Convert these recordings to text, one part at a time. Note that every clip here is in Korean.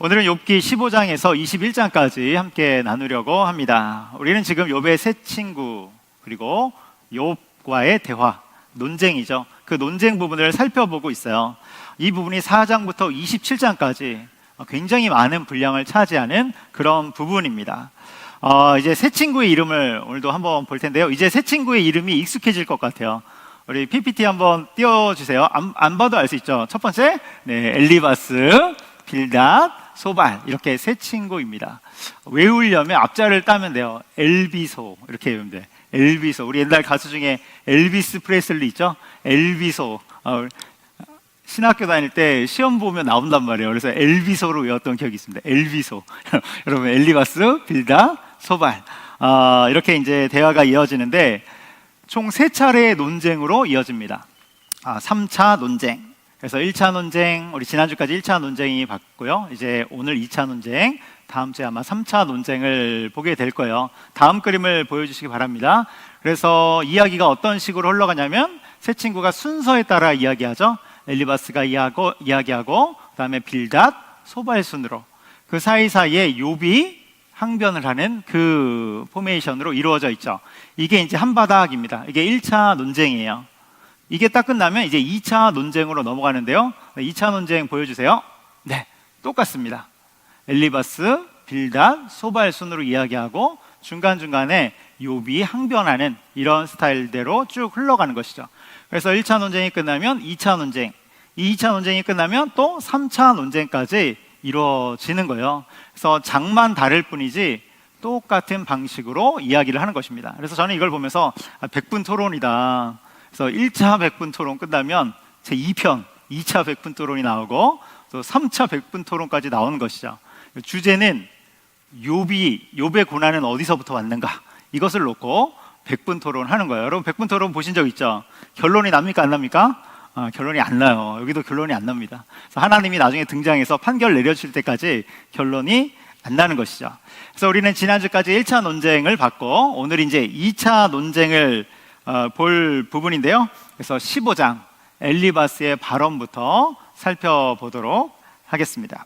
오늘은 욥기 15장에서 21장까지 함께 나누려고 합니다. 우리는 지금 욥의 세 친구 그리고 욥과의 대화, 논쟁이죠. 그 논쟁 부분을 살펴보고 있어요. 이 부분이 4장부터 27장까지 굉장히 많은 분량을 차지하는 그런 부분입니다. 이제 세 친구의 이름을 오늘도 한번 볼 텐데요. 이제 세 친구의 이름이 익숙해질 것 같아요. 우리 PPT 한번 띄워주세요. 안 봐도 알 수 있죠. 첫 번째, 엘리바스, 빌닷, 소발, 이렇게 세 친구입니다. 외우려면 앞자를 따면 돼요. 엘비소, 이렇게 외우면 돼. 엘비소. 우리 옛날 가수 중에 엘비스 프레슬리 있죠? 엘비소. 신학교 다닐 때 시험 보면 나온단 말이에요. 그래서 엘비소로 외웠던 기억이 있습니다. 엘비소. 여러분, 엘리바스, 빌닷, 소발. 이렇게 이제 대화가 이어지는데 총 3차례의 논쟁으로 이어집니다. 3차 논쟁. 그래서 1차 논쟁, 우리 지난주까지 1차 논쟁이 봤고요. 이제 오늘 2차 논쟁, 다음 주에 아마 3차 논쟁을 보게 될 거예요. 다음 그림을 보여주시기 바랍니다. 그래서 이야기가 어떤 식으로 흘러가냐면 세 친구가 순서에 따라 이야기하죠. 엘리바스가 이야기하고 그 다음에 빌닷, 소발 순으로 그 사이사이에 욥이 항변을 하는 그 포메이션으로 이루어져 있죠. 이게 이제 한 바닥입니다. 이게 1차 논쟁이에요. 이게 딱 끝나면 이제 2차 논쟁으로 넘어가는데요. 2차 논쟁 보여주세요. 네, 똑같습니다. 엘리바스, 빌닷, 소발 순으로 이야기하고 중간중간에 욥이 항변하는 이런 스타일대로 쭉 흘러가는 것이죠. 그래서 1차 논쟁이 끝나면 2차 논쟁, 이 2차 논쟁이 끝나면 또 3차 논쟁까지 이루어지는 거예요. 그래서 장만 다를 뿐이지 똑같은 방식으로 이야기를 하는 것입니다. 그래서 저는 이걸 보면서 100분 토론이다. 그래서 1차 100분 토론 끝나면 제 2편 2차 100분 토론이 나오고 또 3차 100분 토론까지 나오는 것이죠. 주제는 욥의 고난은 어디서부터 왔는가, 이것을 놓고 100분 토론하는 거예요. 여러분 100분 토론 보신 적 있죠? 결론이 납니까 안 납니까? 결론이 안 나요. 여기도 결론이 안 납니다. 그래서 하나님이 나중에 등장해서 판결 내려줄 때까지 결론이 안 나는 것이죠. 그래서 우리는 지난주까지 1차 논쟁을 봤고 오늘 이제 2차 논쟁을 볼 부분인데요. 그래서 15장 엘리바스의 발언부터 살펴보도록 하겠습니다.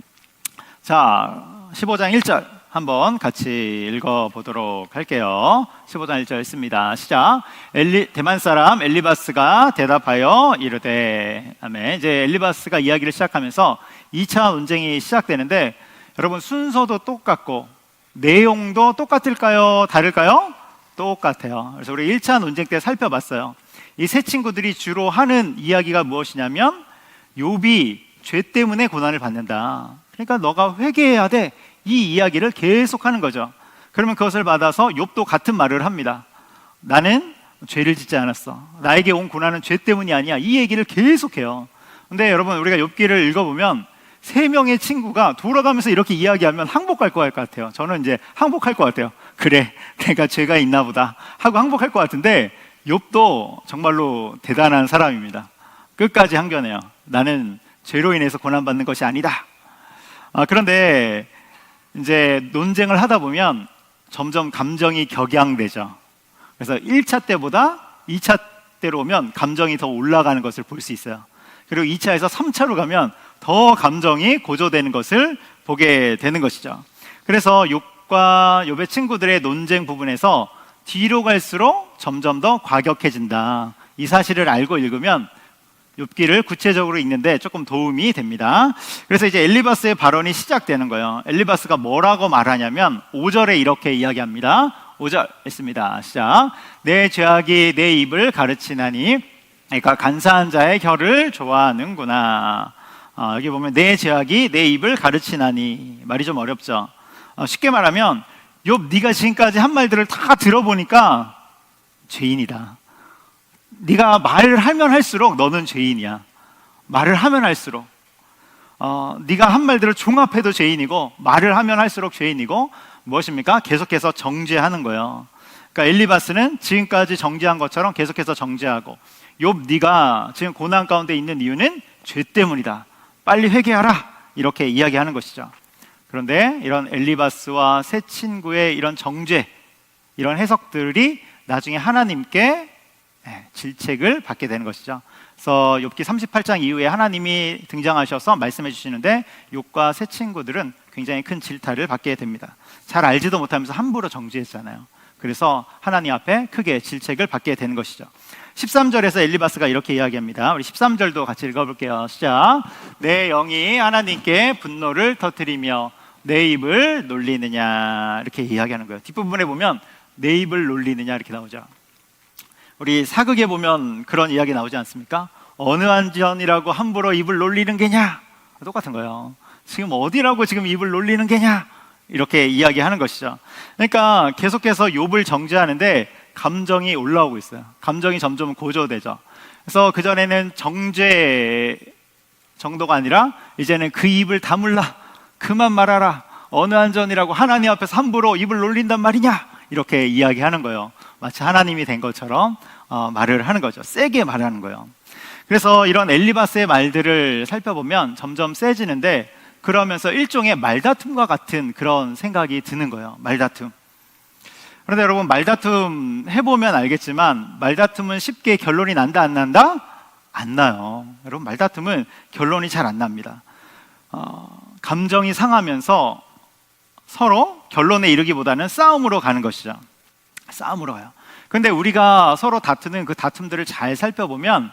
자, 15장 1절 한번 같이 읽어보도록 할게요. 15장 1절 읽습니다. 시작. 대만 사람 엘리바스가 대답하여 이르되. 아멘. 이제 엘리바스가 이야기를 시작하면서 2차 논쟁이 시작되는데 여러분 순서도 똑같고 내용도 똑같을까요? 다를까요? 똑같아요. 그래서 우리 1차 논쟁 때 살펴봤어요. 이 세 친구들이 주로 하는 이야기가 무엇이냐면 욥이 죄 때문에 고난을 받는다. 그러니까 너가 회개해야 돼. 이 이야기를 계속 하는 거죠. 그러면 그것을 받아서 욥도 같은 말을 합니다. 나는 죄를 짓지 않았어. 나에게 온 고난은 죄 때문이 아니야. 이 얘기를 계속해요. 근데 여러분 우리가 욥기를 읽어보면 3명의 친구가 돌아가면서 이렇게 이야기하면 항복할 것 같아요. 저는 이제 항복할 것 같아요. 그래, 내가 죄가 있나 보다 하고 항복할 것 같은데 욥도 정말로 대단한 사람입니다. 끝까지 항변해요. 나는 죄로 인해서 고난받는 것이 아니다. 그런데 이제 논쟁을 하다 보면 점점 감정이 격양되죠. 그래서 1차 때보다 2차 때로 오면 감정이 더 올라가는 것을 볼 수 있어요. 그리고 2차에서 3차로 가면 더 감정이 고조되는 것을 보게 되는 것이죠. 그래서 욥과 욥의 친구들의 논쟁 부분에서 뒤로 갈수록 점점 더 과격해진다. 이 사실을 알고 읽으면 욥기를 구체적으로 읽는데 조금 도움이 됩니다. 그래서 이제 엘리바스의 발언이 시작되는 거예요. 엘리바스가 뭐라고 말하냐면 5절에 이렇게 이야기합니다. 5절 읽습니다. 시작. 내 죄악이 내 입을 가르치나니, 그러니까 간사한 자의 혀를 좋아하는구나. 여기 보면 내 죄악이 내 입을 가르치나니, 말이 좀 어렵죠. 쉽게 말하면 욥, 네가 지금까지 한 말들을 다 들어보니까 죄인이다. 네가 말을 하면 할수록 너는 죄인이야. 말을 하면 할수록 네가 한 말들을 종합해도 죄인이고 말을 하면 할수록 죄인이고, 무엇입니까? 계속해서 정죄하는 거예요. 그러니까 엘리바스는 지금까지 정죄한 것처럼 계속해서 정죄하고, 욥, 네가 지금 고난 가운데 있는 이유는 죄 때문이다. 빨리 회개하라. 이렇게 이야기하는 것이죠. 그런데 이런 엘리바스와 세 친구의 이런 정죄, 이런 해석들이 나중에 하나님께 질책을 받게 되는 것이죠. 그래서 욥기 38장 이후에 하나님이 등장하셔서 말씀해 주시는데 욥과 세 친구들은 굉장히 큰 질타를 받게 됩니다. 잘 알지도 못하면서 함부로 정죄했잖아요. 그래서 하나님 앞에 크게 질책을 받게 되는 것이죠. 13절에서 엘리바스가 이렇게 이야기합니다. 우리 13절도 같이 읽어볼게요. 시작. 내 영이 하나님께 분노를 터뜨리며 내 입을 놀리느냐, 이렇게 이야기하는 거예요. 뒷부분에 보면 내 입을 놀리느냐 이렇게 나오죠. 우리 사극에 보면 그런 이야기 나오지 않습니까? 어느 안전이라고 함부로 입을 놀리는 게냐? 똑같은 거예요. 지금 어디라고 지금 입을 놀리는 게냐? 이렇게 이야기하는 것이죠. 그러니까 계속해서 욥을 정죄하는데 감정이 올라오고 있어요. 감정이 점점 고조되죠. 그래서 그전에는 정죄 정도가 아니라 이제는 그 입을 다물라, 그만 말하라, 어느 안전이라고 하나님 앞에서 함부로 입을 놀린단 말이냐, 이렇게 이야기하는 거예요. 마치 하나님이 된 것처럼 말을 하는 거죠. 세게 말하는 거예요. 그래서 이런 엘리바스의 말들을 살펴보면 점점 세지는데, 그러면서 일종의 말다툼과 같은 그런 생각이 드는 거예요. 말다툼. 그런데 여러분, 말다툼 해보면 알겠지만 말다툼은 쉽게 결론이 난다 안 난다? 안 나요. 여러분, 말다툼은 결론이 잘 안 납니다. 감정이 상하면서 서로 결론에 이르기보다는 싸움으로 가는 것이죠. 싸움으로 가요. 근데 우리가 서로 다투는 그 다툼들을 잘 살펴보면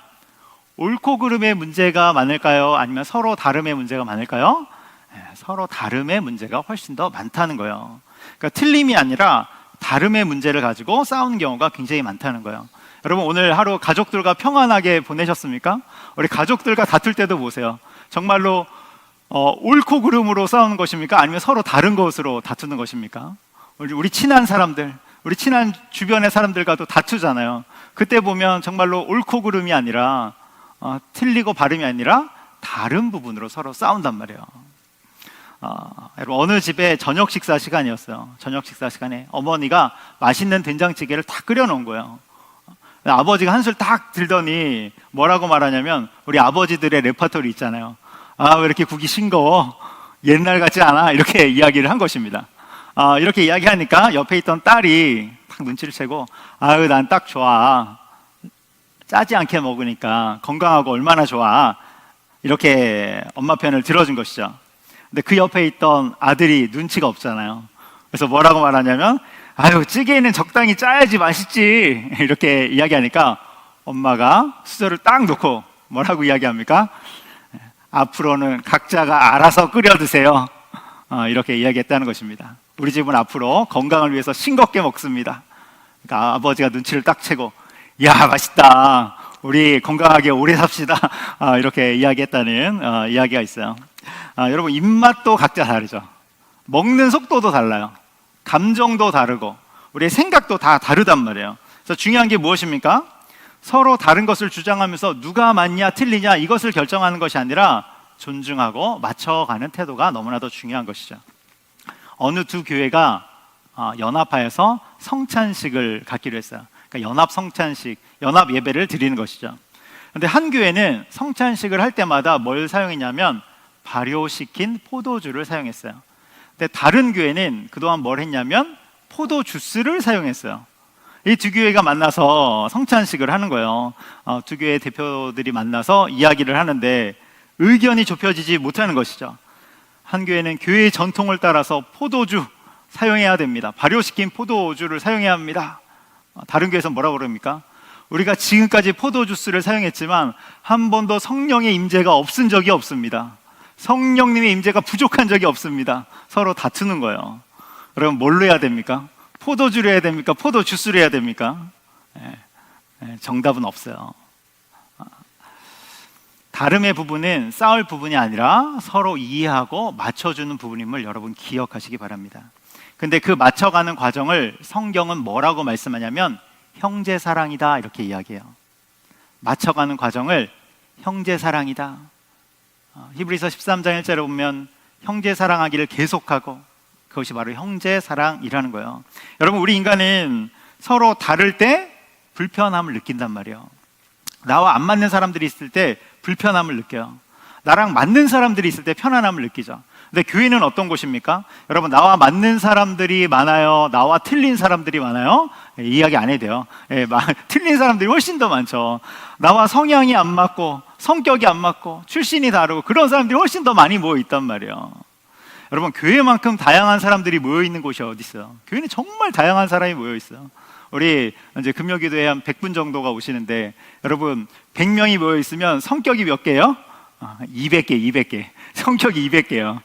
옳고 그름의 문제가 많을까요? 아니면 서로 다름의 문제가 많을까요? 서로 다름의 문제가 훨씬 더 많다는 거예요. 그러니까 틀림이 아니라 다름의 문제를 가지고 싸우는 경우가 굉장히 많다는 거예요. 여러분, 오늘 하루 가족들과 평안하게 보내셨습니까? 우리 가족들과 다툴 때도 보세요. 정말로 옳고 그름으로 싸우는 것입니까? 아니면 서로 다른 것으로 다투는 것입니까? 우리 친한 사람들, 우리 친한 주변의 사람들과도 다투잖아요. 그때 보면 정말로 옳고 그름이 아니라 틀리고 바름이 아니라 다른 부분으로 서로 싸운단 말이에요. 여러분, 어느 집에 저녁 식사 시간이었어요. 저녁 식사 시간에 어머니가 맛있는 된장찌개를 다 끓여놓은 거예요. 아버지가 한술 딱 들더니 뭐라고 말하냐면, 우리 아버지들의 레퍼토리 있잖아요. 왜 이렇게 국이 싱거워? 옛날 같지 않아? 이렇게 이야기를 한 것입니다. 이렇게 이야기하니까 옆에 있던 딸이 딱 눈치를 채고, 난 딱 좋아, 짜지 않게 먹으니까 건강하고 얼마나 좋아, 이렇게 엄마 편을 들어준 것이죠. 근데 그 옆에 있던 아들이 눈치가 없잖아요. 그래서 뭐라고 말하냐면, 찌개는 적당히 짜야지 맛있지, 이렇게 이야기하니까 엄마가 수저를 딱 놓고 뭐라고 이야기합니까? 앞으로는 각자가 알아서 끓여 드세요, 이렇게 이야기했다는 것입니다. 우리 집은 앞으로 건강을 위해서 싱겁게 먹습니다. 그러니까 아버지가 눈치를 딱 채고, 야, 맛있다, 우리 건강하게 오래 삽시다, 이렇게 이야기했다는 이야기가 있어요. 여러분, 입맛도 각자 다르죠. 먹는 속도도 달라요. 감정도 다르고 우리의 생각도 다 다르단 말이에요. 그래서 중요한 게 무엇입니까? 서로 다른 것을 주장하면서 누가 맞냐 틀리냐 이것을 결정하는 것이 아니라 존중하고 맞춰가는 태도가 너무나도 중요한 것이죠. 어느 두 교회가 연합하여서 성찬식을 갖기로 했어요. 그러니까 연합 성찬식, 연합 예배를 드리는 것이죠. 그런데 한 교회는 성찬식을 할 때마다 뭘 사용했냐면 발효시킨 포도주를 사용했어요. 근데 다른 교회는 그동안 뭘 했냐면 포도 주스를 사용했어요. 이 두 교회가 만나서 성찬식을 하는 거예요. 두 교회 대표들이 만나서 이야기를 하는데 의견이 좁혀지지 못하는 것이죠. 한 교회는 교회의 전통을 따라서 포도주 사용해야 됩니다. 발효시킨 포도주를 사용해야 합니다. 다른 교회에서 뭐라고 그럽니까? 우리가 지금까지 포도주스를 사용했지만 한 번도 성령의 임재가 없은 적이 없습니다. 성령님의 임재가 부족한 적이 없습니다. 서로 다투는 거예요. 그럼 뭘로 해야 됩니까? 포도주를 해야 됩니까? 포도주스를 해야 됩니까? 정답은 없어요. 다름의 부분은 싸울 부분이 아니라 서로 이해하고 맞춰주는 부분임을 여러분 기억하시기 바랍니다. 근데 그 맞춰가는 과정을 성경은 뭐라고 말씀하냐면 형제사랑이다, 이렇게 이야기해요. 맞춰가는 과정을 형제사랑이다. 히브리서 13장 1절에 보면 형제사랑하기를 계속하고, 그것이 바로 형제사랑이라는 거예요. 여러분, 우리 인간은 서로 다를 때 불편함을 느낀단 말이에요. 나와 안 맞는 사람들이 있을 때 불편함을 느껴요. 나랑 맞는 사람들이 있을 때 편안함을 느끼죠. 근데 교회는 어떤 곳입니까? 여러분, 나와 맞는 사람들이 많아요? 나와 틀린 사람들이 많아요? 이야기 안 해도 돼요. 틀린 사람들이 훨씬 더 많죠. 나와 성향이 안 맞고 성격이 안 맞고 출신이 다르고 그런 사람들이 훨씬 더 많이 모여 있단 말이에요. 여러분, 교회만큼 다양한 사람들이 모여 있는 곳이 어디 있어요? 교회는 정말 다양한 사람이 모여 있어요. 우리 이제 금요기도에 한 100분 정도가 오시는데, 여러분 100명이 모여 있으면 성격이 몇 개예요? 200개. 성격이 200개요.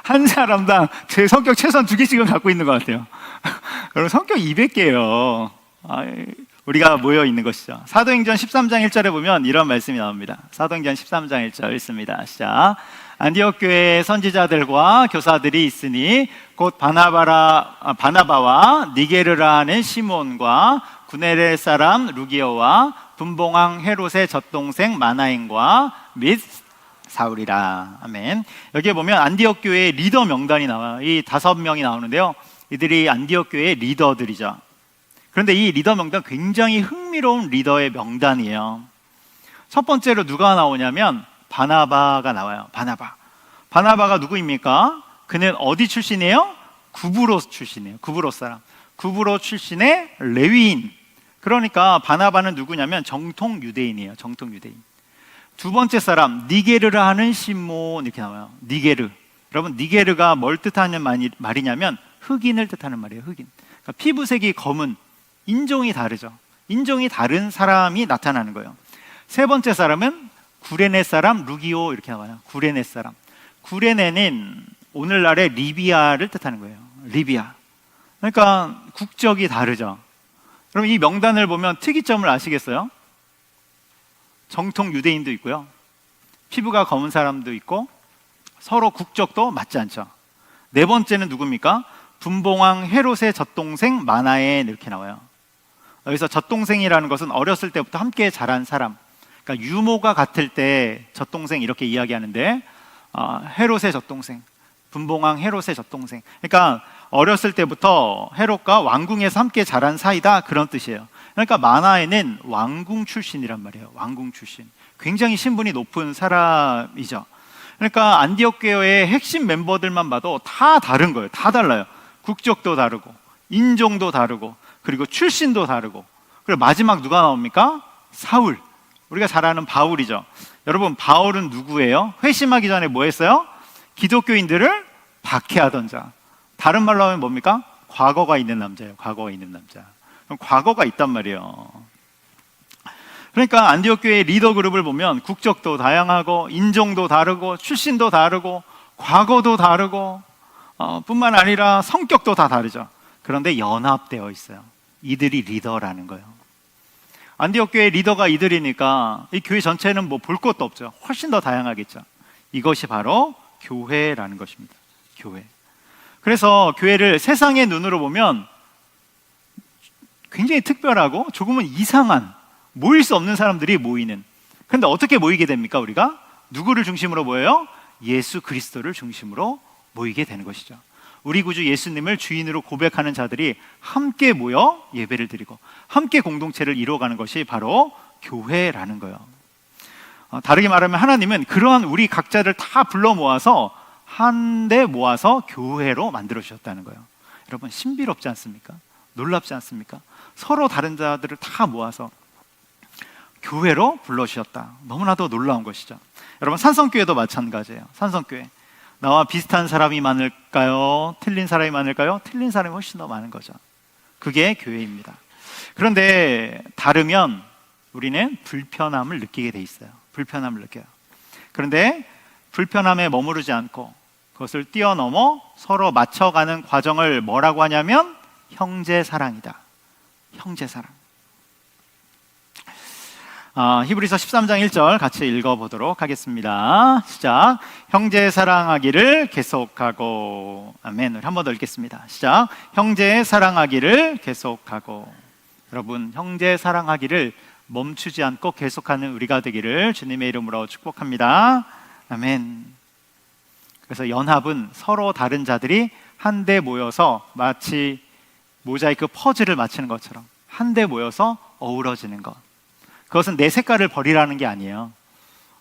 한 사람당 제 성격 최소한 2개씩은 갖고 있는 것 같아요. 여러분, 성격 200개예요. 우리가 모여 있는 것이죠. 사도행전 13장 1절에 보면 이런 말씀이 나옵니다. 사도행전 13장 1절 읽습니다. 시작. 안디옥 교회에 선지자들과 교사들이 있으니 곧 바나바와 니게르라는 시몬과 구네레 사람 루기오와 분봉왕 헤롯의 젖동생 마나인과 및 사울이라. 아멘. 여기에 보면 안디옥 교회의 리더 명단이 나와요. 이 5명이 나오는데요, 이들이 안디옥 교회의 리더들이죠. 그런데 이 리더 명단 굉장히 흥미로운 리더의 명단이에요. 첫 번째로 누가 나오냐면 바나바가 나와요. 바나바가 누구입니까? 그는 어디 출신이에요? 구브로 출신이에요. 구브로 사람. 구브로 출신의 레위인. 그러니까 바나바는 누구냐면 정통 유대인이에요. 정통 유대인. 두 번째 사람 니게르라 하는 시몬, 이렇게 나와요. 니게르. 여러분, 니게르가 뭘 뜻하는 말이냐면 흑인을 뜻하는 말이에요. 흑인. 그러니까 피부색이 검은, 인종이 다르죠. 인종이 다른 사람이 나타나는 거예요. 세 번째 사람은 구레네 사람 루기오, 이렇게 나와요. 구레네 사람. 구레네는 오늘날의 리비아를 뜻하는 거예요. 리비아. 그러니까 국적이 다르죠. 그럼 이 명단을 보면 특이점을 아시겠어요? 정통 유대인도 있고요, 피부가 검은 사람도 있고, 서로 국적도 맞지 않죠. 네 번째는 누굽니까? 분봉왕 헤롯의 젖동생 마나엔, 이렇게 나와요. 여기서 젖동생이라는 것은 어렸을 때부터 함께 자란 사람, 그러니까 유모가 같을 때 젖동생 이렇게 이야기하는데, 헤롯의 젖동생, 분봉왕 헤롯의 젖동생. 그러니까 어렸을 때부터 헤롯과 왕궁에서 함께 자란 사이다, 그런 뜻이에요. 그러니까 마나에는 왕궁 출신이란 말이에요. 왕궁 출신. 굉장히 신분이 높은 사람이죠. 그러니까 안디옥 교회의 핵심 멤버들만 봐도 다 다른 거예요. 다 달라요. 국적도 다르고, 인종도 다르고, 그리고 출신도 다르고. 그리고 마지막 누가 나옵니까? 사울. 우리가 잘 아는 바울이죠. 여러분, 바울은 누구예요? 회심하기 전에 뭐 했어요? 기독교인들을 박해하던 자. 다른 말로 하면 뭡니까? 과거가 있는 남자예요. 과거가 있는 남자. 과거가 있단 말이에요. 그러니까 안디옥 교회의 리더 그룹을 보면 국적도 다양하고, 인종도 다르고, 출신도 다르고, 과거도 다르고, 뿐만 아니라 성격도 다 다르죠. 그런데 연합되어 있어요. 이들이 리더라는 거예요. 안디옥 교회의 리더가 이들이니까 이 교회 전체는 뭐 볼 것도 없죠. 훨씬 더 다양하겠죠. 이것이 바로 교회라는 것입니다. 교회. 그래서 교회를 세상의 눈으로 보면 굉장히 특별하고 조금은 이상한, 모일 수 없는 사람들이 모이는. 그런데 어떻게 모이게 됩니까? 우리가 누구를 중심으로 모여요? 예수 그리스도를 중심으로 모이게 되는 것이죠. 우리 구주 예수님을 주인으로 고백하는 자들이 함께 모여 예배를 드리고 함께 공동체를 이루어가는 것이 바로 교회라는 거예요. 다르게 말하면 하나님은 그러한 우리 각자를 다 불러 모아서 한데 모아서 교회로 만들어 주셨다는 거예요. 여러분, 신비롭지 않습니까? 놀랍지 않습니까? 서로 다른 자들을 다 모아서 교회로 불러주셨다. 너무나도 놀라운 것이죠. 여러분, 산성교회도 마찬가지예요. 산성교회, 나와 비슷한 사람이 많을까요? 틀린 사람이 많을까요? 틀린 사람이 훨씬 더 많은 거죠. 그게 교회입니다. 그런데 다르면 우리는 불편함을 느끼게 돼 있어요. 불편함을 느껴요. 그런데 불편함에 머무르지 않고 그것을 뛰어넘어 서로 맞춰가는 과정을 뭐라고 하냐면 형제사랑이다. 형제사랑. 히브리서 13장 1절 같이 읽어보도록 하겠습니다. 시작. 형제 사랑하기를 계속하고. 아멘. 우리 한 번 더 읽겠습니다. 시작. 형제 사랑하기를 계속하고. 여러분, 형제 사랑하기를 멈추지 않고 계속하는 우리가 되기를 주님의 이름으로 축복합니다. 아멘. 그래서 연합은 서로 다른 자들이 한데 모여서 마치 모자이크 퍼즐을 맞추는 것처럼 한데 모여서 어우러지는 것. 그것은 내 색깔을 버리라는 게 아니에요.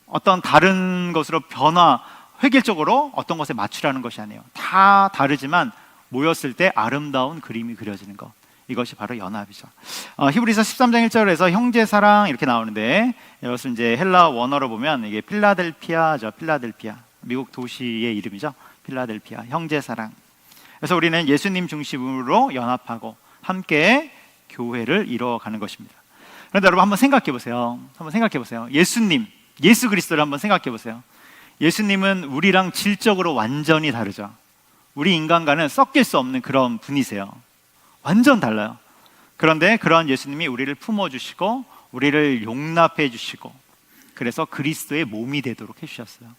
어떤 다른 것으로 획일적으로 어떤 것에 맞추라는 것이 아니에요. 다 다르지만 모였을 때 아름다운 그림이 그려지는 것, 이것이 바로 연합이죠. 히브리서 13장 1절에서 형제 사랑 이렇게 나오는데, 이것은 이제 헬라 원어로 보면 이게 필라델피아죠. 필라델피아, 미국 도시의 이름이죠. 필라델피아, 형제 사랑. 그래서 우리는 예수님 중심으로 연합하고 함께 교회를 이루어가는 것입니다. 그런데 여러분 한번 생각해 보세요. 예수님, 예수 그리스도를 한번 생각해 보세요. 예수님은 우리랑 질적으로 완전히 다르죠. 우리 인간과는 섞일 수 없는 그런 분이세요. 완전 달라요. 그런데 그런 예수님이 우리를 품어주시고 우리를 용납해 주시고, 그래서 그리스도의 몸이 되도록 해주셨어요.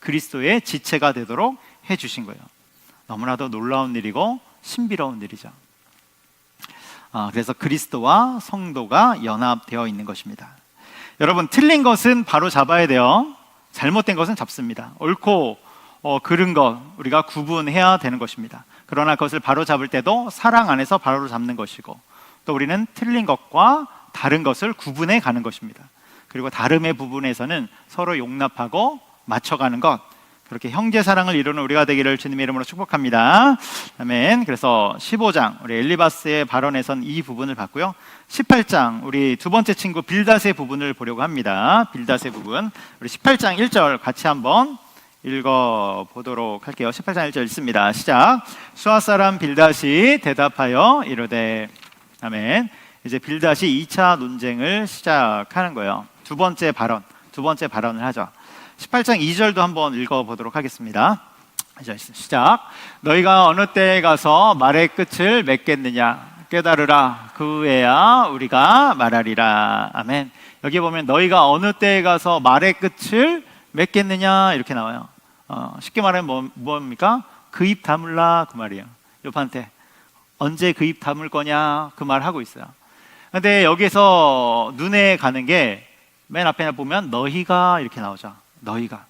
그리스도의 지체가 되도록 해주신 거예요. 너무나도 놀라운 일이고 신비로운 일이죠. 그래서 그리스도와 성도가 연합되어 있는 것입니다. 여러분, 틀린 것은 바로 잡아야 돼요. 잘못된 것은 잡습니다. 옳고 그른 것 우리가 구분해야 되는 것입니다. 그러나 그것을 바로 잡을 때도 사랑 안에서 바로 잡는 것이고, 또 우리는 틀린 것과 다른 것을 구분해 가는 것입니다. 그리고 다름의 부분에서는 서로 용납하고 맞춰가는 것, 그렇게 형제 사랑을 이루는 우리가 되기를 주님의 이름으로 축복합니다. 아멘. 그래서 15장 우리 엘리바스의 발언에선 이 부분을 봤고요. 18장 우리 두 번째 친구 빌닷의 부분을 보려고 합니다. 빌닷의 부분, 우리 18장 1절 같이 한번 읽어보도록 할게요. 18장 1절 읽습니다. 시작. 수아 사람 빌닷이 대답하여 이르되. 아멘. 이제 빌닷이 2차 논쟁을 시작하는 거예요. 두 번째 발언을 하죠. 18장 2절도 한번 읽어보도록 하겠습니다. 시작. 너희가 어느 때에 가서 말의 끝을 맺겠느냐 깨달으라. 그 후에야 우리가 말하리라. 아멘. 여기 보면 너희가 어느 때에 가서 말의 끝을 맺겠느냐 이렇게 나와요. 쉽게 말하면 뭡니까? 그 입 다물라 그 말이에요. 욥한테 언제 그 입 다물 거냐 그 말 하고 있어요. 근데 여기서 눈에 가는 게 맨 앞에 보면 너희가 이렇게 나오죠. 너희가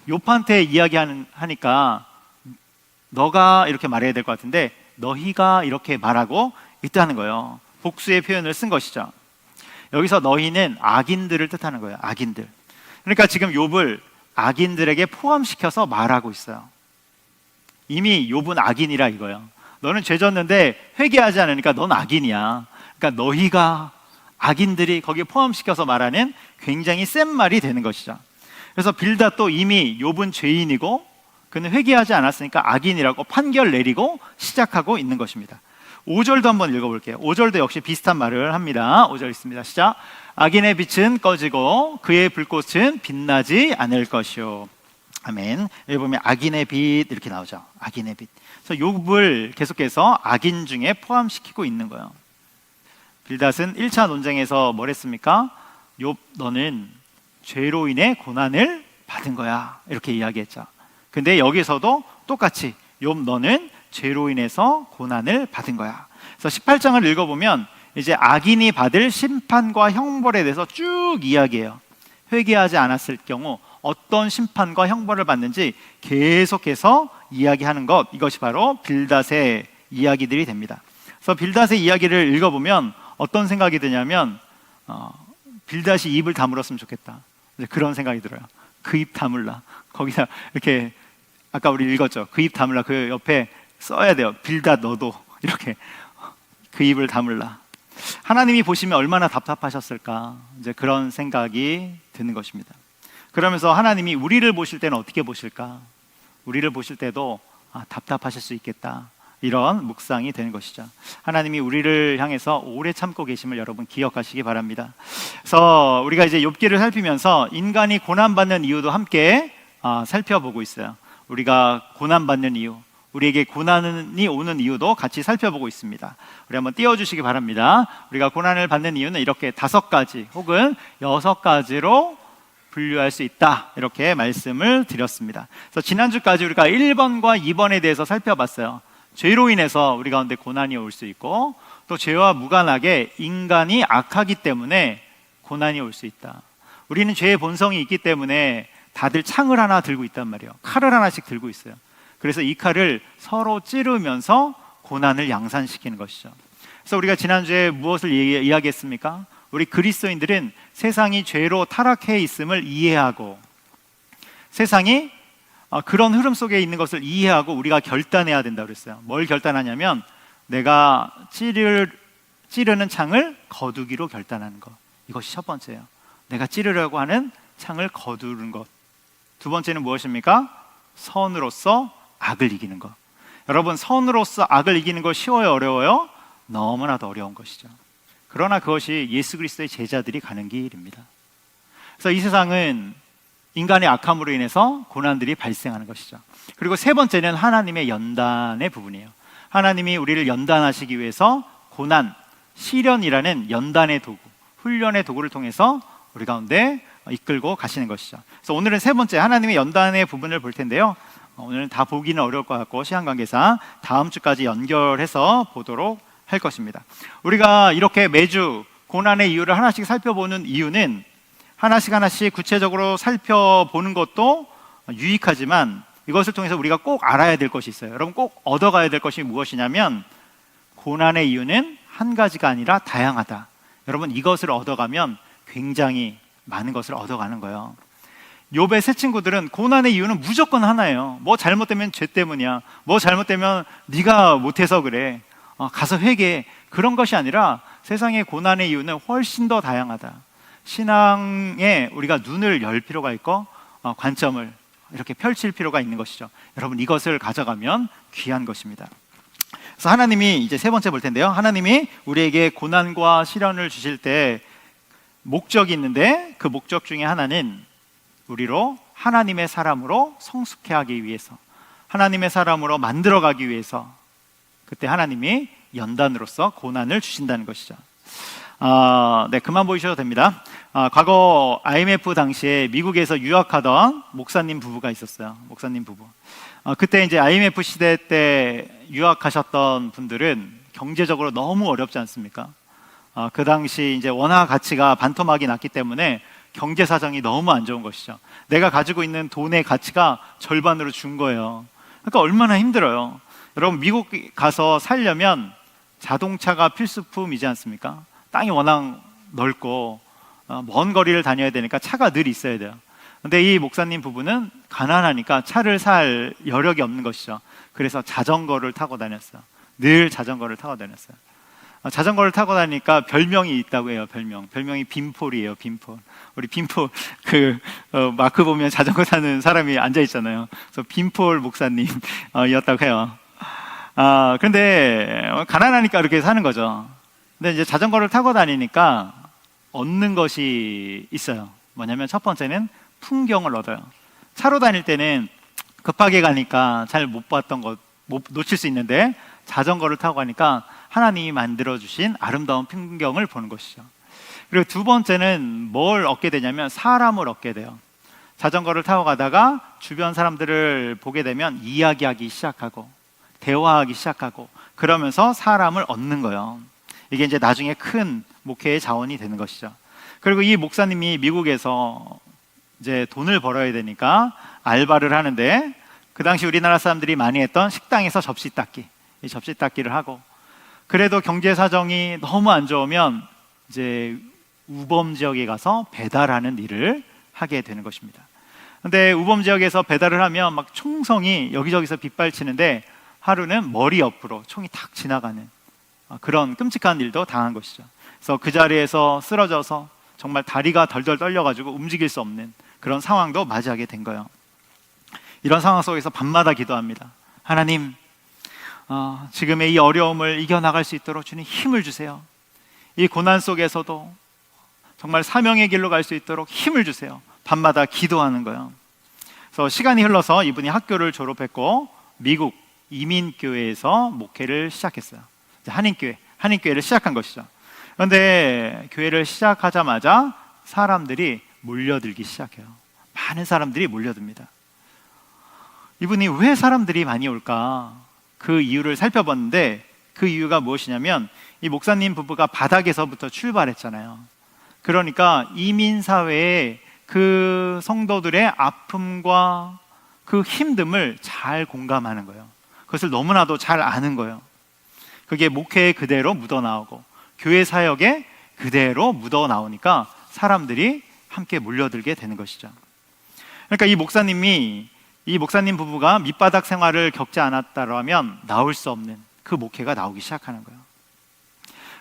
욥한테 이야기하니까 너가 이렇게 말해야 될 것 같은데 너희가 이렇게 말하고 있다는 거예요. 복수의 표현을 쓴 것이죠. 여기서 너희는 악인들을 뜻하는 거예요. 악인들. 그러니까 지금 욥을 악인들에게 포함시켜서 말하고 있어요. 이미 욥은 악인이라 이거예요. 너는 죄 졌는데 회개하지 않으니까 넌 악인이야. 그러니까 너희가, 악인들이 거기에 포함시켜서 말하는 굉장히 센 말이 되는 것이죠. 그래서 빌닷도 이미 욥은 죄인이고 그는 회개하지 않았으니까 악인이라고 판결 내리고 시작하고 있는 것입니다. 5절도 한번 읽어볼게요. 5절도 역시 비슷한 말을 합니다. 5절 있습니다. 시작. 악인의 빛은 꺼지고 그의 불꽃은 빛나지 않을 것이요. 아멘. 여기 보면 악인의 빛 이렇게 나오죠. 악인의 빛. 그래서 욥을 계속해서 악인 중에 포함시키고 있는 거예요. 빌닷은 1차 논쟁에서 뭘 했습니까? 욥 너는 죄로 인해 고난을 받은 거야 이렇게 이야기했죠. 근데 여기서도 똑같이 욥 너는 죄로 인해서 고난을 받은 거야. 그래서 18장을 읽어보면 이제 악인이 받을 심판과 형벌에 대해서 쭉 이야기해요. 회개하지 않았을 경우 어떤 심판과 형벌을 받는지 계속해서 이야기하는 것, 이것이 바로 빌닷의 이야기들이 됩니다. 그래서 빌닷의 이야기를 읽어보면 어떤 생각이 드냐면 빌닷이 입을 다물었으면 좋겠다, 그런 생각이 들어요. 그 입 다물라. 거기다 이렇게 아까 우리 읽었죠. 그 입 다물라. 그 옆에 써야 돼요. 빌닷 너도 이렇게 그 입을 다물라. 하나님이 보시면 얼마나 답답하셨을까, 이제 그런 생각이 드는 것입니다. 그러면서 하나님이 우리를 보실 때는 어떻게 보실까? 우리를 보실 때도 답답하실 수 있겠다, 이런 묵상이 되는 것이죠. 하나님이 우리를 향해서 오래 참고 계심을 여러분 기억하시기 바랍니다. 그래서 우리가 이제 욥기를 살피면서 인간이 고난받는 이유도 함께 살펴보고 있어요. 우리가 고난받는 이유, 우리에게 고난이 오는 이유도 같이 살펴보고 있습니다. 우리 한번 띄워주시기 바랍니다. 우리가 고난을 받는 이유는 이렇게 5가지 혹은 6가지로 분류할 수 있다, 이렇게 말씀을 드렸습니다. 그래서 지난주까지 우리가 1번과 2번에 대해서 살펴봤어요. 죄로 인해서 우리 가운데 고난이 올 수 있고, 또 죄와 무관하게 인간이 악하기 때문에 고난이 올 수 있다. 우리는 죄의 본성이 있기 때문에 다들 창을 하나 들고 있단 말이에요. 칼을 하나씩 들고 있어요. 그래서 이 칼을 서로 찌르면서 고난을 양산시키는 것이죠. 그래서 우리가 지난주에 무엇을 이야기했습니까? 우리 그리스도인들은 세상이 죄로 타락해 있음을 이해하고, 세상이 그런 흐름 속에 있는 것을 이해하고 우리가 결단해야 된다고 그랬어요. 뭘 결단하냐면 내가 찌르는 창을 거두기로 결단하는 것. 이것이 첫 번째예요. 내가 찌르려고 하는 창을 거두는 것. 두 번째는 무엇입니까? 선으로서 악을 이기는 것. 여러분, 선으로서 악을 이기는 것 쉬워요, 어려워요? 너무나도 어려운 것이죠. 그러나 그것이 예수 그리스도의 제자들이 가는 길입니다. 그래서 이 세상은 인간의 악함으로 인해서 고난들이 발생하는 것이죠. 그리고 세 번째는 하나님의 연단의 부분이에요. 하나님이 우리를 연단하시기 위해서 고난, 시련이라는 연단의 도구, 훈련의 도구를 통해서 우리 가운데 이끌고 가시는 것이죠. 그래서 오늘은 세 번째 하나님의 연단의 부분을 볼 텐데요. 오늘은 다 보기는 어려울 것 같고 시간 관계상 다음 주까지 연결해서 보도록 할 것입니다. 우리가 이렇게 매주 고난의 이유를 하나씩 살펴보는 이유는 하나씩 구체적으로 살펴보는 것도 유익하지만 이것을 통해서 우리가 꼭 알아야 될 것이 있어요. 여러분, 꼭 얻어가야 될 것이 무엇이냐면 고난의 이유는 한 가지가 아니라 다양하다. 여러분, 이것을 얻어가면 굉장히 많은 것을 얻어가는 거예요. 욥의 세 친구들은 고난의 이유는 무조건 하나예요. 뭐 잘못되면 죄 때문이야. 뭐 잘못되면 네가 못해서 그래. 가서 회개해. 그런 것이 아니라 세상의 고난의 이유는 훨씬 더 다양하다. 신앙에 우리가 눈을 열 필요가 있고 관점을 이렇게 펼칠 필요가 있는 것이죠. 여러분, 이것을 가져가면 귀한 것입니다. 그래서 하나님이 이제 세 번째 볼 텐데요. 하나님이 우리에게 고난과 시련을 주실 때 목적이 있는데 그 목적 중에 하나는 우리로 하나님의 사람으로 성숙해 하기 위해서, 하나님의 사람으로 만들어가기 위해서 그때 하나님이 연단으로서 고난을 주신다는 것이죠. 네, 그만 보이셔도 됩니다. 과거 IMF 당시에 미국에서 유학하던 목사님 부부가 있었어요. 목사님 부부. 그때 이제 IMF 시대 때 유학하셨던 분들은 경제적으로 너무 어렵지 않습니까? 그 당시 이제 원화 가치가 반토막이 났기 때문에 경제 사정이 너무 안 좋은 것이죠. 내가 가지고 있는 돈의 가치가 절반으로 준 거예요. 그러니까 얼마나 힘들어요. 여러분, 미국 가서 살려면 자동차가 필수품이지 않습니까? 땅이 워낙 넓고 먼 거리를 다녀야 되니까 차가 늘 있어야 돼요. 근데 이 목사님 부부는 가난하니까 차를 살 여력이 없는 것이죠. 그래서 자전거를 타고 다녔어요. 늘 자전거를 타고 다녔어요. 자전거를 타고 다니니까 별명이 있다고 해요. 별명이 빈폴이에요. 빈폴. 우리 빈폴 마크 보면 자전거 타는 사람이 앉아 있잖아요. 그래서 빈폴 목사님이었다고 해요. 그런데 가난하니까 그렇게 사는 거죠. 근데 이제 자전거를 타고 다니니까 얻는 것이 있어요. 뭐냐면 첫 번째는 풍경을 얻어요. 차로 다닐 때는 급하게 가니까 잘 못 봤던 것 놓칠 수 있는데 자전거를 타고 가니까 하나님이 만들어주신 아름다운 풍경을 보는 것이죠. 그리고 두 번째는 뭘 얻게 되냐면 사람을 얻게 돼요. 자전거를 타고 가다가 주변 사람들을 보게 되면 이야기하기 시작하고 대화하기 시작하고 그러면서 사람을 얻는 거예요. 이게 이제 나중에 큰 목회의 자원이 되는 것이죠. 그리고 이 목사님이 미국에서 이제 돈을 벌어야 되니까 알바를 하는데 그 당시 우리나라 사람들이 많이 했던 식당에서 접시 닦기, 이 접시 닦기를 하고 그래도 경제 사정이 너무 안 좋으면 이제 우범 지역에 가서 배달하는 일을 하게 되는 것입니다. 근데 우범 지역에서 배달을 하면 막 총성이 여기저기서 빗발치는데 하루는 머리 옆으로 총이 탁 지나가는 그런 끔찍한 일도 당한 것이죠. 그래서 그 자리에서 쓰러져서 정말 다리가 덜덜 떨려가지고 움직일 수 없는 그런 상황도 맞이하게 된 거예요. 이런 상황 속에서 밤마다 기도합니다. 하나님, 지금의 이 어려움을 이겨나갈 수 있도록 주님 힘을 주세요. 이 고난 속에서도 정말 사명의 길로 갈 수 있도록 힘을 주세요. 밤마다 기도하는 거예요. 그래서 시간이 흘러서 이분이 학교를 졸업했고 미국 이민교회에서 목회를 시작했어요. 한인교회를 시작한 것이죠. 그런데 교회를 시작하자마자 사람들이 몰려들기 시작해요. 많은 사람들이 몰려듭니다. 이분이 왜 사람들이 많이 올까? 그 이유를 살펴봤는데 그 이유가 무엇이냐면 이 목사님 부부가 바닥에서부터 출발했잖아요. 그러니까 이민사회에 그 성도들의 아픔과 그 힘듦을 잘 공감하는 거예요. 그것을 너무나도 잘 아는 거예요. 그게 목회에 그대로 묻어나오고 교회 사역에 그대로 묻어나오니까 사람들이 함께 몰려들게 되는 것이죠. 그러니까 이 목사님이 이 목사님 부부가 밑바닥 생활을 겪지 않았다면 나올 수 없는 그 목회가 나오기 시작하는 거예요.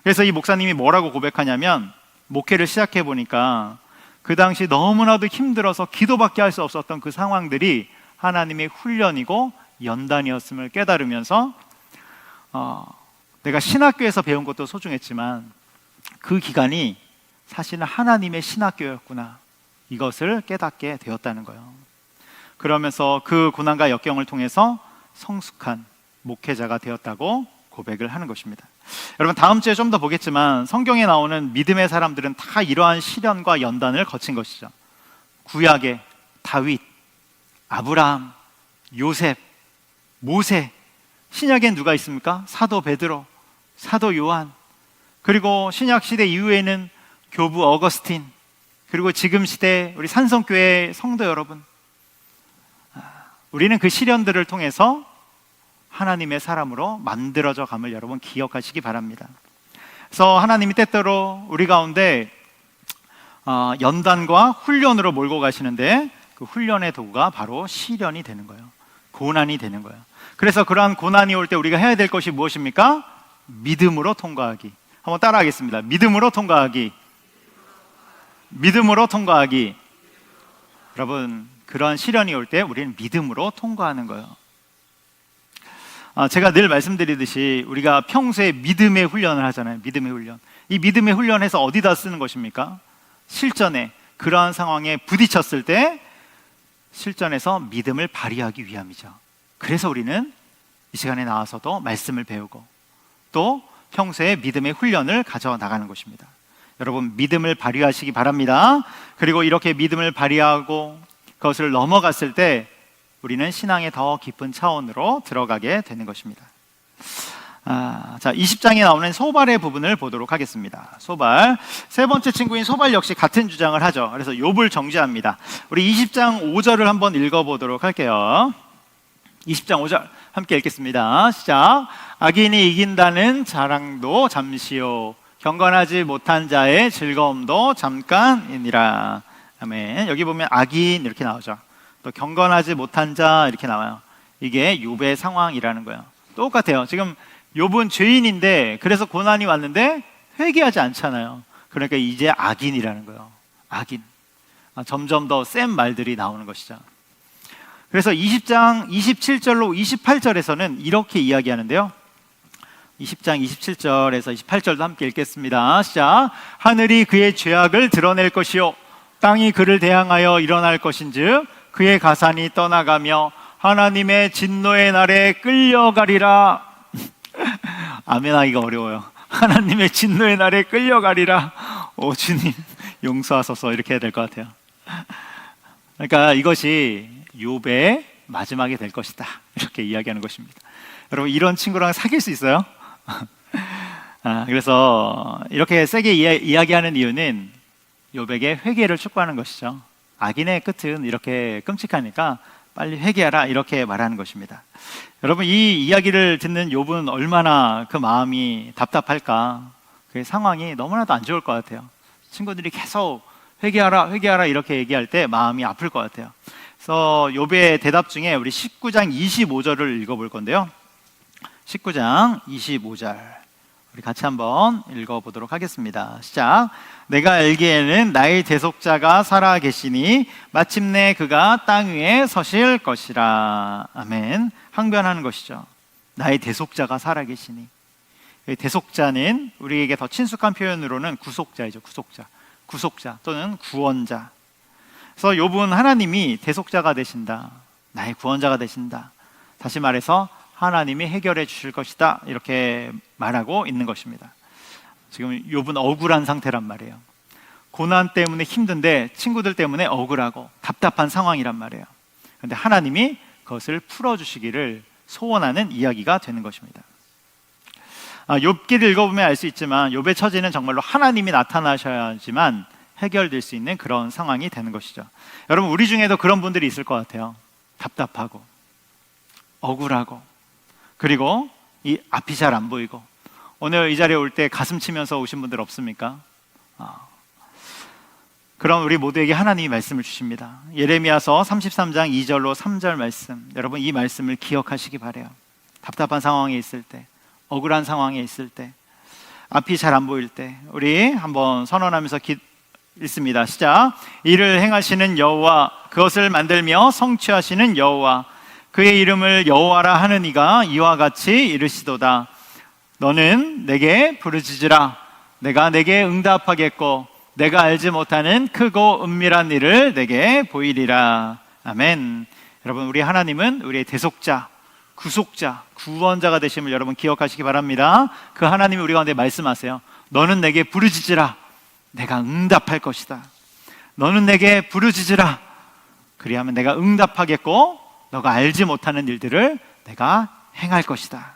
그래서 이 목사님이 뭐라고 고백하냐면, 목회를 시작해 보니까 그 당시 너무나도 힘들어서 기도밖에 할 수 없었던 그 상황들이 하나님의 훈련이고 연단이었음을 깨달으면서 내가 신학교에서 배운 것도 소중했지만 그 기간이 사실은 하나님의 신학교였구나, 이것을 깨닫게 되었다는 거예요. 그러면서 그 고난과 역경을 통해서 성숙한 목회자가 되었다고 고백을 하는 것입니다. 여러분, 다음 주에 좀 더 보겠지만 성경에 나오는 믿음의 사람들은 다 이러한 시련과 연단을 거친 것이죠. 구약의 다윗, 아브라함, 요셉, 모세, 신약엔 누가 있습니까? 사도 베드로, 사도 요한, 그리고 신약 시대 이후에는 교부 어거스틴, 그리고 지금 시대 우리 산성교회 성도 여러분, 우리는 그 시련들을 통해서 하나님의 사람으로 만들어져 감을 여러분 기억하시기 바랍니다. 그래서 하나님이 때때로 우리 가운데 연단과 훈련으로 몰고 가시는데, 그 훈련의 도구가 바로 시련이 되는 거예요. 고난이 되는 거예요. 그래서 그러한 고난이 올 때 우리가 해야 될 것이 무엇입니까? 믿음으로 통과하기. 한번 따라하겠습니다. 믿음으로 통과하기. 믿음으로 통과하기. 여러분, 그러한 시련이 올 때 우리는 믿음으로 통과하는 거예요. 제가 늘 말씀드리듯이 우리가 평소에 믿음의 훈련을 하잖아요. 믿음의 훈련. 이 믿음의 훈련에서 어디다 쓰는 것입니까? 실전에, 그러한 상황에 부딪혔을 때 실전에서 믿음을 발휘하기 위함이죠. 그래서 우리는 이 시간에 나와서도 말씀을 배우고 또 평소에 믿음의 훈련을 가져나가는 것입니다. 여러분, 믿음을 발휘하시기 바랍니다. 그리고 이렇게 믿음을 발휘하고 그것을 넘어갔을 때 우리는 신앙의 더 깊은 차원으로 들어가게 되는 것입니다. 자, 20장에 나오는 소발의 부분을 보도록 하겠습니다. 소발, 세 번째 친구인 소발 역시 같은 주장을 하죠. 그래서 욥을 정죄합니다. 우리 20장 5절을 한번 읽어보도록 할게요. 20장 5절 함께 읽겠습니다. 시작. 악인이 이긴다는 자랑도 잠시요, 경건하지 못한 자의 즐거움도 잠깐이니라. 아멘. 여기 보면 악인 이렇게 나오죠. 또 경건하지 못한 자 이렇게 나와요. 이게 욥의 상황이라는 거예요. 똑같아요. 지금 욥은 죄인인데, 그래서 고난이 왔는데 회개하지 않잖아요. 그러니까 이제 악인이라는 거예요. 악인. 점점 더 센 말들이 나오는 것이죠. 그래서 20장 27절로 28절에서는 이렇게 이야기하는데요. 20장 27절에서 28절도 함께 읽겠습니다. 시작. 하늘이 그의 죄악을 드러낼 것이요, 땅이 그를 대항하여 일어날 것인즉 그의 가산이 떠나가며 하나님의 진노의 날에 끌려가리라. 아멘하기가 어려워요. 하나님의 진노의 날에 끌려가리라. 오 주님 용서하소서, 이렇게 해야 될 것 같아요. 그러니까 이것이 욥의 마지막이 될 것이다, 이렇게 이야기하는 것입니다. 여러분, 이런 친구랑 사귈 수 있어요? 그래서 이렇게 세게 이야기하는 이유는 욥에게 회개를 촉구하는 것이죠. 악인의 끝은 이렇게 끔찍하니까 빨리 회개하라, 이렇게 말하는 것입니다. 여러분, 이 이야기를 듣는 욥은 얼마나 그 마음이 답답할까. 그 상황이 너무나도 안 좋을 것 같아요. 친구들이 계속 회개하라 회개하라 이렇게 얘기할 때 마음이 아플 것 같아요. 그래서 욥의 대답 중에 우리 19장 25절을 읽어볼 건데요. 19장 25절 우리 같이 한번 읽어보도록 하겠습니다. 시작. 내가 알기에는 나의 대속자가 살아 계시니 마침내 그가 땅 위에 서실 것이라. 아멘. 항변하는 것이죠. 나의 대속자가 살아 계시니. 대속자는 우리에게 더 친숙한 표현으로는 구속자이죠. 구속자 또는 구원자. 그래서 욥은 하나님이 대속자가 되신다, 나의 구원자가 되신다, 다시 말해서 하나님이 해결해 주실 것이다, 이렇게 말하고 있는 것입니다. 지금 욥은 억울한 상태란 말이에요. 고난 때문에 힘든데 친구들 때문에 억울하고 답답한 상황이란 말이에요. 그런데 하나님이 그것을 풀어주시기를 소원하는 이야기가 되는 것입니다. 욥기를 읽어보면 알 수 있지만 욥의 처지는 정말로 하나님이 나타나셔야지만 해결될 수 있는 그런 상황이 되는 것이죠. 여러분, 우리 중에도 그런 분들이 있을 것 같아요. 답답하고 억울하고, 그리고 이 앞이 잘 안 보이고. 오늘 이 자리에 올 때 가슴 치면서 오신 분들 없습니까? 그럼 우리 모두에게 하나님이 말씀을 주십니다. 예레미야서 33장 2절로 3절 말씀, 여러분 이 말씀을 기억하시기 바라요. 답답한 상황에 있을 때, 억울한 상황에 있을 때, 앞이 잘 안 보일 때 우리 한번 선언하면서 읽습니다. 시작. 이를 행하시는 여호와, 그것을 만들며 성취하시는 여호와, 그의 이름을 여호와라 하는 이가 이와 같이 이르시도다. 너는 내게 부르짖으라. 내가 내게 응답하겠고 내가 알지 못하는 크고 은밀한 일을 내게 보이리라. 아멘. 여러분, 우리 하나님은 우리의 대속자, 구속자, 구원자가 되심을 여러분 기억하시기 바랍니다. 그 하나님이 우리 가운데 말씀하세요. 너는 내게 부르짖으라. 내가 응답할 것이다. 너는 내게 부르짖으라. 그리하면 내가 응답하겠고 너가 알지 못하는 일들을 내가 행할 것이다.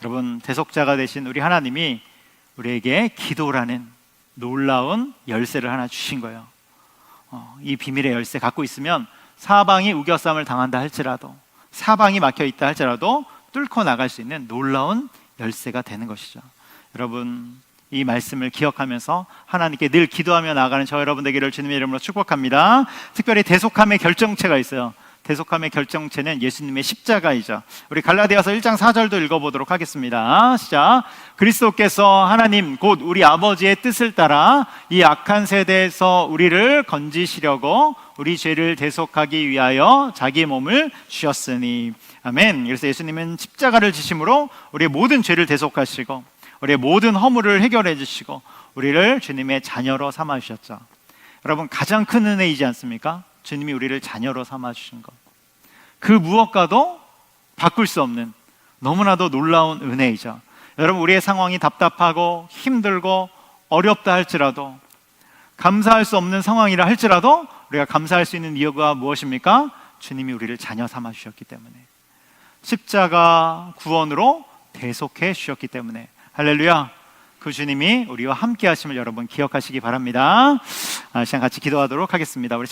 여러분, 대속자가 되신 우리 하나님이 우리에게 기도라는 놀라운 열쇠를 하나 주신 거예요. 이 비밀의 열쇠 갖고 있으면 사방이 우겨쌈을 당한다 할지라도, 사방이 막혀 있다 할지라도 뚫고 나갈 수 있는 놀라운 열쇠가 되는 것이죠. 여러분, 이 말씀을 기억하면서 하나님께 늘 기도하며 나아가는 저 여러분 되기를 주님의 이름으로 축복합니다. 특별히 대속함의 결정체가 있어요. 대속함의 결정체는 예수님의 십자가이죠. 우리 갈라디아서 1장 4절도 읽어보도록 하겠습니다. 시작. 그리스도께서 하나님 곧 우리 아버지의 뜻을 따라 이 악한 세대에서 우리를 건지시려고 우리 죄를 대속하기 위하여 자기 몸을 주셨으니. 아멘. 그래서 예수님은 십자가를 지심으로 우리의 모든 죄를 대속하시고 우리의 모든 허물을 해결해 주시고 우리를 주님의 자녀로 삼아 주셨죠. 여러분, 가장 큰 은혜이지 않습니까? 주님이 우리를 자녀로 삼아 주신 것, 그 무엇과도 바꿀 수 없는 너무나도 놀라운 은혜이죠. 여러분, 우리의 상황이 답답하고 힘들고 어렵다 할지라도, 감사할 수 없는 상황이라 할지라도 우리가 감사할 수 있는 이유가 무엇입니까? 주님이 우리를 자녀 삼아 주셨기 때문에, 십자가 구원으로 대속해 주셨기 때문에. 할렐루야. 그 주님이 우리와 함께 하심을 여러분 기억하시기 바랍니다. 시간 같이 기도하도록 하겠습니다. 우리